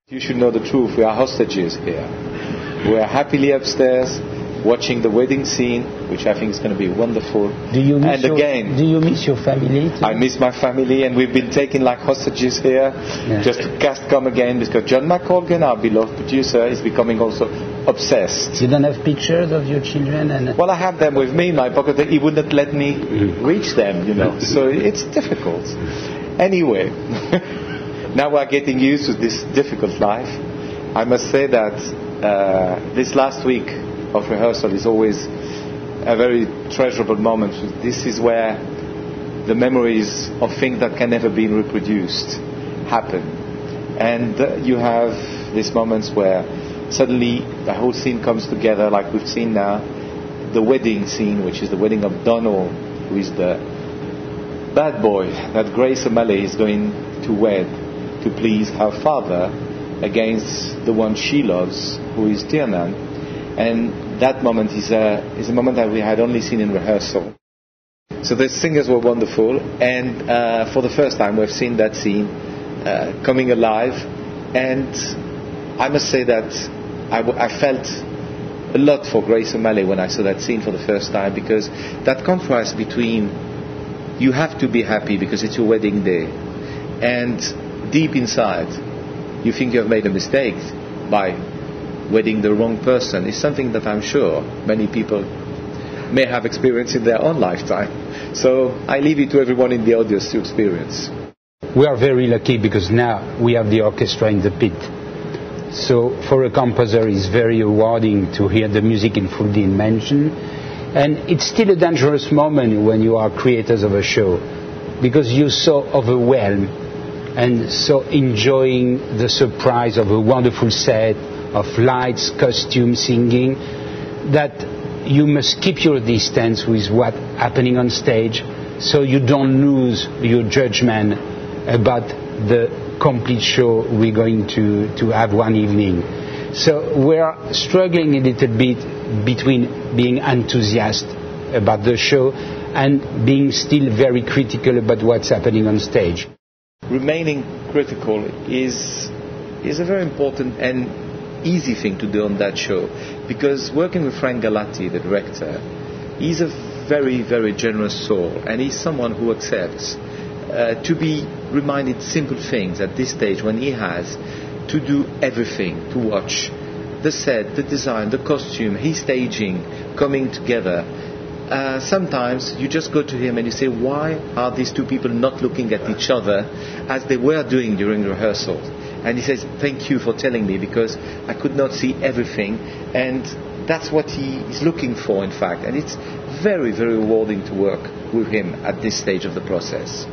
You should know the truth. We are hostages here. We are happily upstairs watching the wedding scene, which I think is going to be wonderful. Do you miss your family too? I miss my family, and we've been taken like hostages here, just to castcom again, because John McColgan, our beloved producer, is becoming also obsessed. You don't have pictures of your children? Well, I have them with me in my pocket. He wouldn't let me reach them, so it's difficult. Anyway, now we're getting used to this difficult life. I must say that this last week of rehearsal is always a very treasurable moment. This is where the memories of things that can never be reproduced happen. And you have these moments where suddenly the whole scene comes together, like we've seen now. The wedding scene, which is the wedding of Donald, who is the bad boy that Grace O'Malley is going to wed to please her father against the one she loves, who is Tiernan. And that moment is a moment that we had only seen in rehearsal. So the singers were wonderful, and for the first time we've seen that scene coming alive. And I must say that I felt a lot for Grace O'Malley when I saw that scene for the first time, because that contrast between you have to be happy because it's your wedding day, and deep inside you think you have made a mistake by wedding the wrong person, is something that I'm sure many people may have experienced in their own lifetime. So I leave it to everyone in the audience to experience. We are very lucky because now we have the orchestra in the pit. So for a composer it's very rewarding to hear the music in full dimension. And it's still a dangerous moment when you are creators of a show, because you're so overwhelmed and so enjoying the surprise of a wonderful set of lights, costume, singing, that you must keep your distance with what's happening on stage, so you don't lose your judgment about the complete show we're going to have one evening. So we're struggling a little bit between being enthusiastic about the show and being still very critical about what's happening on stage. Remaining critical is a very important and easy thing to do on that show, because working with Frank Galati, the director, he's a very, very generous soul, and he's someone who accepts to be reminded simple things at this stage, when he has to do everything, to watch the set, the design, the costume, his staging coming together. Sometimes you just go to him and you say, why are these two people not looking at each other as they were doing during rehearsals? And he says, thank you for telling me, because I could not see everything. And that's what he is looking for, in fact. And it's very, very rewarding to work with him at this stage of the process.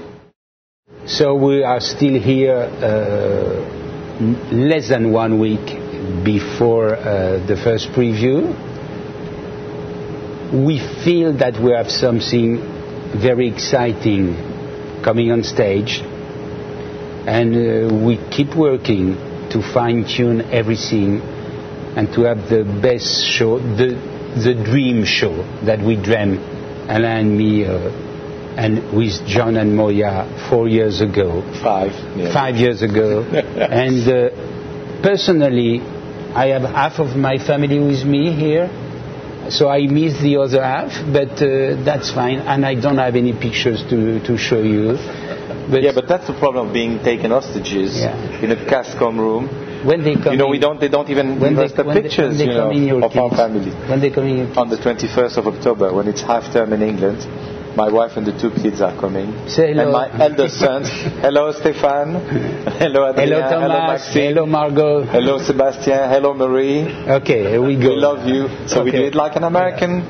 So we are still here less than 1 week before the first preview. We feel that we have something very exciting coming on stage. And we keep working to fine-tune everything and to have the best show, the dream show that we dreamt, Alain and me, and with John and Moya 4 years ago. 5 years ago. And personally, I have half of my family with me here, so I miss the other half, but that's fine. And I don't have any pictures to show you. But that's the problem of being taken hostages in a castcom room. When they come, they don't even give us the pictures of our family. When they come in on the 21st of October, when it's half term in England, my wife and the 2 kids are coming. Say hello. And my eldest son. Hello, Stéphane. Hello, Adrien. Hello, Thomas. Hello, Maxime. Hello, Margot. Hello, Sébastien. Hello, Marie. Okay, here we go. We love you. So we do it like an American